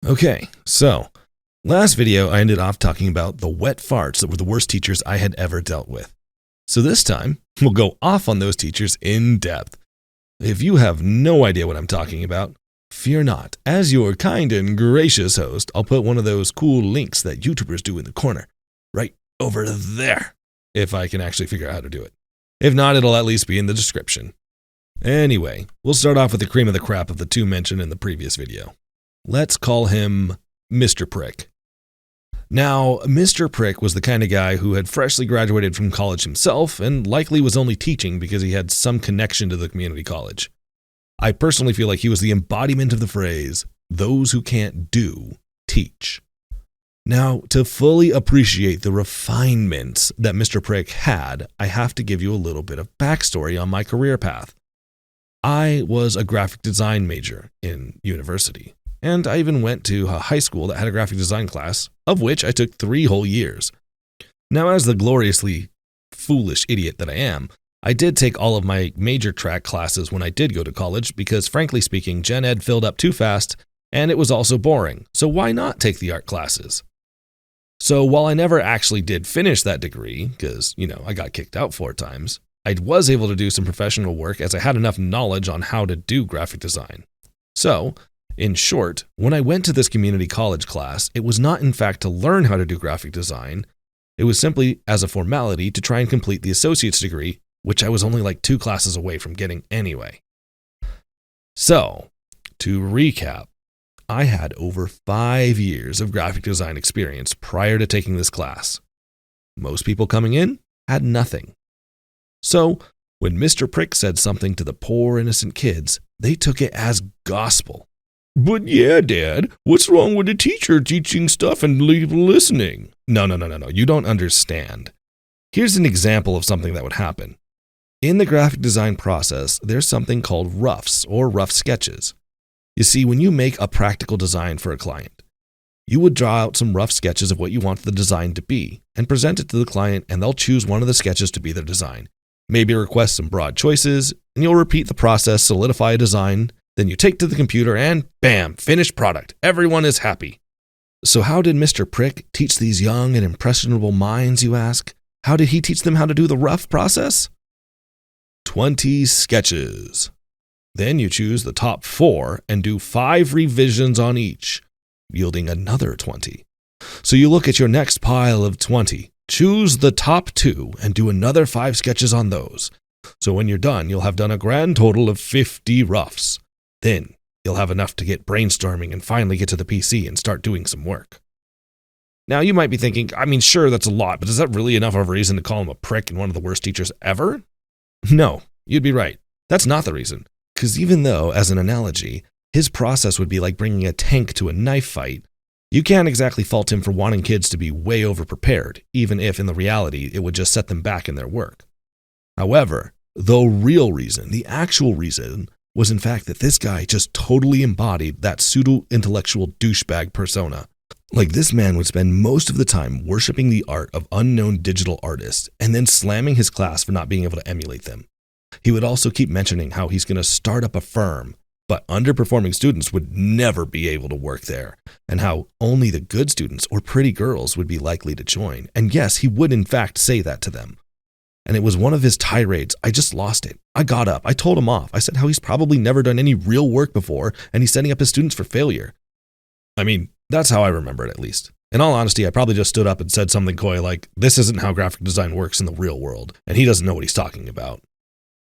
Okay, so last video I ended off talking about the wet farts that were the worst teachers I had ever dealt with. So this time, we'll go off on those teachers in depth. If you have no idea what I'm talking about, fear not. As your kind and gracious host, I'll put one of those cool links that YouTubers do in the corner, right over there, if I can actually figure out how to do it. If not, it'll at least be in the description. Anyway, we'll start off with the cream of the crap of the two mentioned in the previous video. Let's call him Mr. Prick. Now, Mr. Prick was the kind of guy who had freshly graduated from college himself and likely was only teaching because he had some connection to the community college. I personally feel like he was the embodiment of the phrase, "those who can't do, teach." Now, to fully appreciate the refinements that Mr. Prick had, I have to give you a little bit of backstory on my career path. I was a graphic design major in university, and I even went to a high school that had a graphic design class, of which I took 3 whole years. Now, as the gloriously foolish idiot that I am, I did take all of my major track classes when I did go to college because, frankly speaking, Gen Ed filled up too fast, and it was also boring, so why not take the art classes? So while I never actually did finish that degree, because, I got kicked out 4 times, I was able to do some professional work as I had enough knowledge on how to do graphic design. So, in short, when I went to this community college class, it was not in fact to learn how to do graphic design. It was simply as a formality to try and complete the associate's degree, which I was only like 2 classes away from getting anyway. So, to recap, I had over 5 years of graphic design experience prior to taking this class. Most people coming in had nothing. So, when Mr. Prick said something to the poor innocent kids, they took it as gospel. "But yeah, Dad, what's wrong with the teacher teaching stuff and listening?" No, you don't understand. Here's an example of something that would happen. In the graphic design process, there's something called roughs or rough sketches. You see, when you make a practical design for a client, you would draw out some rough sketches of what you want the design to be and present it to the client, and they'll choose one of the sketches to be their design. Maybe request some broad choices, and you'll repeat the process, solidify a design. Then you take to the computer and bam, finished product. Everyone is happy. So how did Mr. Prick teach these young and impressionable minds, you ask? How did he teach them how to do the rough process? 20 sketches. Then you choose the top 4 and do 5 revisions on each, yielding another 20. So you look at your next pile of 20, choose the top 2 and do another 5 sketches on those. So when you're done, you'll have done a grand total of 50 roughs. Then you'll have enough to get brainstorming and finally get to the PC and start doing some work. Now you might be thinking, sure, that's a lot, but is that really enough of a reason to call him a prick and one of the worst teachers ever? No, you'd be right. That's not the reason. Because even though, as an analogy, his process would be like bringing a tank to a knife fight, you can't exactly fault him for wanting kids to be way over-prepared, even if in the reality it would just set them back in their work. However, the real reason, the actual reason, was in fact that this guy just totally embodied that pseudo-intellectual douchebag persona. Like, this man would spend most of the time worshiping the art of unknown digital artists and then slamming his class for not being able to emulate them. He would also keep mentioning how he's going to start up a firm, but underperforming students would never be able to work there, and how only the good students or pretty girls would be likely to join. And yes, he would in fact say that to them. And it was one of his tirades. I just lost it. I got up. I told him off. I said how he's probably never done any real work before, and he's setting up his students for failure. That's how I remember it, at least. In all honesty, I probably just stood up and said something coy like, "This isn't how graphic design works in the real world, and he doesn't know what he's talking about."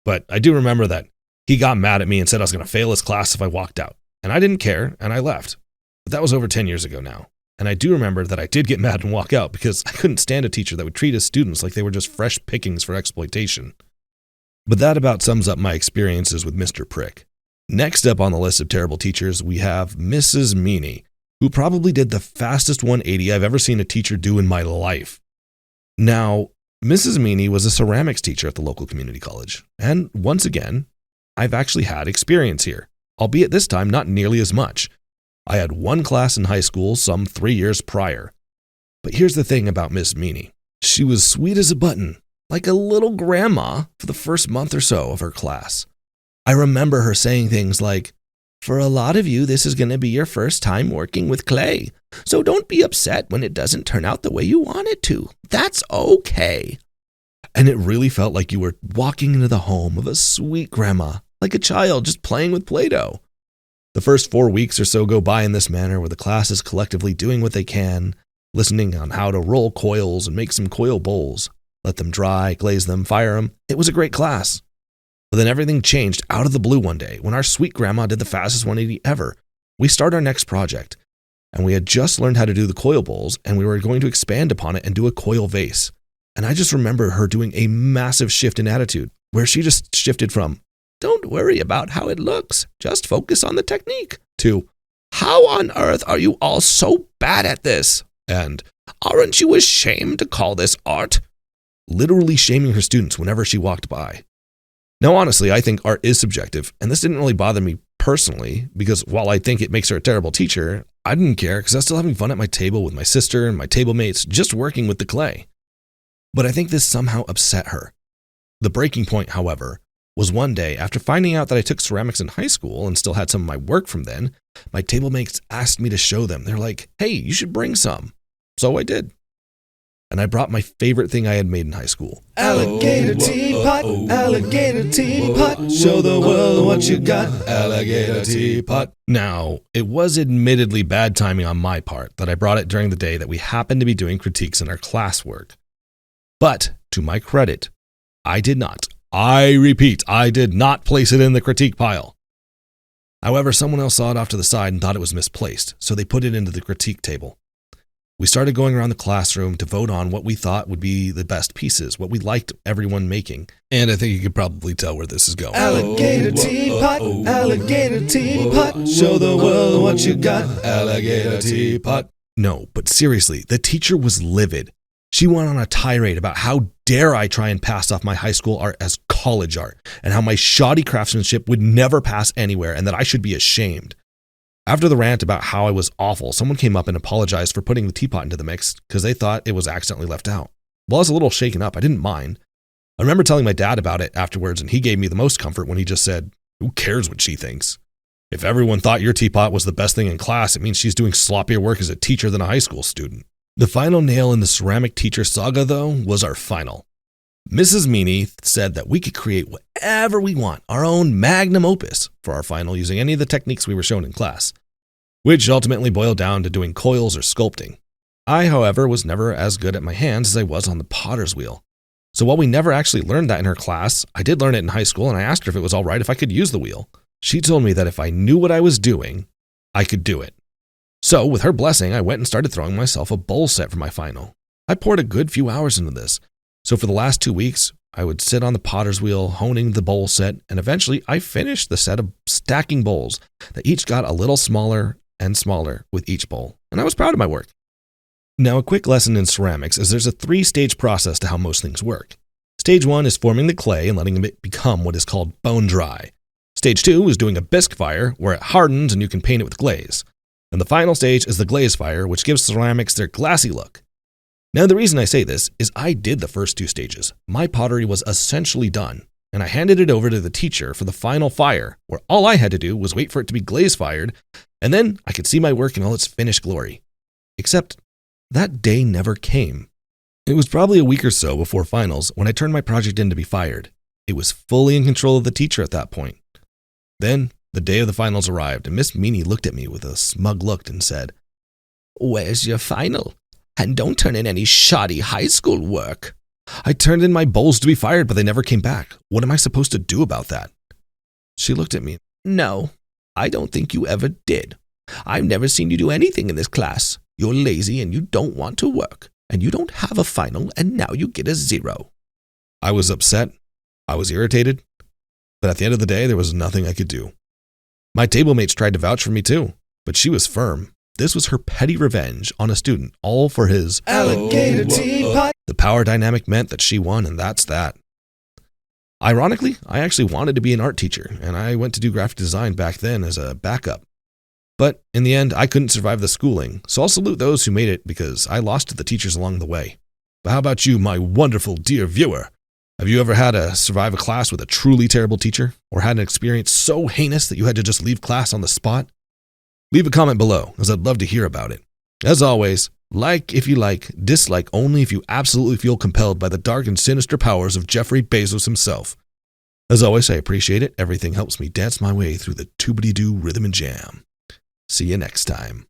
But I do remember that he got mad at me and said I was going to fail his class if I walked out. And I didn't care, and I left. But that was over 10 years ago now. And I do remember that I did get mad and walk out because I couldn't stand a teacher that would treat his students like they were just fresh pickings for exploitation. But that about sums up my experiences with Mr. Prick. Next up on the list of terrible teachers, we have Mrs. Meany, who probably did the fastest 180 I've ever seen a teacher do in my life. Now, Mrs. Meany was a ceramics teacher at the local community college. And once again, I've actually had experience here, albeit this time not nearly as much. I had 1 class in high school some 3 years prior. But here's the thing about Miss Meany. She was sweet as a button, like a little grandma for the first month or so of her class. I remember her saying things like, For a lot of you, this is going to be your first time working with clay, so don't be upset when it doesn't turn out the way you want it to. That's okay. And it really felt like you were walking into the home of a sweet grandma, like a child just playing with Play-Doh. The first 4 weeks or so go by in this manner, where the class is collectively doing what they can, listening on how to roll coils and make some coil bowls, let them dry, glaze them, fire them. It was a great class. But then everything changed out of the blue one day when our sweet grandma did the fastest 180 ever. We started our next project, and we had just learned how to do the coil bowls, and we were going to expand upon it and do a coil vase. And I just remember her doing a massive shift in attitude, where she just shifted from, "Don't worry about how it looks, just focus on the technique," to, "How on earth are you all so bad at this?" And, "Aren't you ashamed to call this art?" Literally shaming her students whenever she walked by. Now, honestly, I think art is subjective, and this didn't really bother me personally, because while I think it makes her a terrible teacher, I didn't care because I was still having fun at my table with my sister and my table mates, just working with the clay. But I think this somehow upset her. The breaking point, however, was one day after finding out that I took ceramics in high school and still had some of my work from then, my table mates asked me to show them. They're like, "Hey, you should bring some." So I did. And I brought my favorite thing I had made in high school. Alligator teapot, alligator teapot, show the world what you got, alligator teapot. Now, it was admittedly bad timing on my part that I brought it during the day that we happened to be doing critiques in our classwork. But, to my credit, I did not. I repeat, I did not place it in the critique pile. However, someone else saw it off to the side and thought it was misplaced, so they put it into the critique table. We started going around the classroom to vote on what we thought would be the best pieces, what we liked everyone making. And I think you could probably tell where this is going. Alligator teapot, alligator teapot, show the world what you got, alligator teapot. No, but seriously, the teacher was livid. She went on a tirade about how dare I try and pass off my high school art as college art, and how my shoddy craftsmanship would never pass anywhere, and that I should be ashamed. After the rant about how I was awful, someone came up and apologized for putting the teapot into the mix because they thought it was accidentally left out. Well, I was a little shaken up. I didn't mind. I remember telling my dad about it afterwards, and he gave me the most comfort when he just said, "Who cares what she thinks? If everyone thought your teapot was the best thing in class, it means she's doing sloppier work as a teacher than a high school student." The final nail in the ceramic teacher saga, though, was our final. Mrs. Meany said that we could create whatever we want, our own magnum opus, for our final using any of the techniques we were shown in class, which ultimately boiled down to doing coils or sculpting. I, however, was never as good at my hands as I was on the potter's wheel. So while we never actually learned that in her class, I did learn it in high school, and I asked her if it was all right if I could use the wheel. She told me that if I knew what I was doing, I could do it. So with her blessing, I went and started throwing myself a bowl set for my final. I poured a good few hours into this. So for the last 2 weeks, I would sit on the potter's wheel, honing the bowl set, and eventually I finished the set of stacking bowls that each got a little smaller and smaller with each bowl, and I was proud of my work. Now, a quick lesson in ceramics is there's a 3-stage process to how most things work. Stage 1 is forming the clay and letting it become what is called bone dry. Stage 2 is doing a bisque fire, where it hardens and you can paint it with glaze. And the final stage is the glaze fire, which gives ceramics their glassy look. Now, the reason I say this is I did the first 2 stages. My pottery was essentially done, and I handed it over to the teacher for the final fire, where all I had to do was wait for it to be glaze fired, and then I could see my work in all its finished glory. Except that day never came. It was probably a week or so before finals when I turned my project in to be fired. It was fully in control of the teacher at that point. Then the day of the finals arrived, and Miss Meany looked at me with a smug look and said, "Where's your final? And don't turn in any shoddy high school work." I turned in my bowls to be fired, but they never came back. What am I supposed to do about that? She looked at me. "No, I don't think you ever did. I've never seen you do anything in this class. You're lazy and you don't want to work. And you don't have a final, and now you get a 0. I was upset. I was irritated. But at the end of the day, there was nothing I could do. My table mates tried to vouch for me too, but she was firm. This was her petty revenge on a student, all for his alligator teapot. The power dynamic meant that she won, and that's that. Ironically, I actually wanted to be an art teacher, and I went to do graphic design back then as a backup. But in the end, I couldn't survive the schooling, so I'll salute those who made it because I lost to the teachers along the way. But how about you, my wonderful dear viewer? Have you ever had to survive a class with a truly terrible teacher, or had an experience so heinous that you had to just leave class on the spot? Leave a comment below, as I'd love to hear about it. As always, like if you like, dislike only if you absolutely feel compelled by the dark and sinister powers of Jeffrey Bezos himself. As always, I appreciate it. Everything helps me dance my way through the Toobity-Doo Rhythm and Jam. See you next time.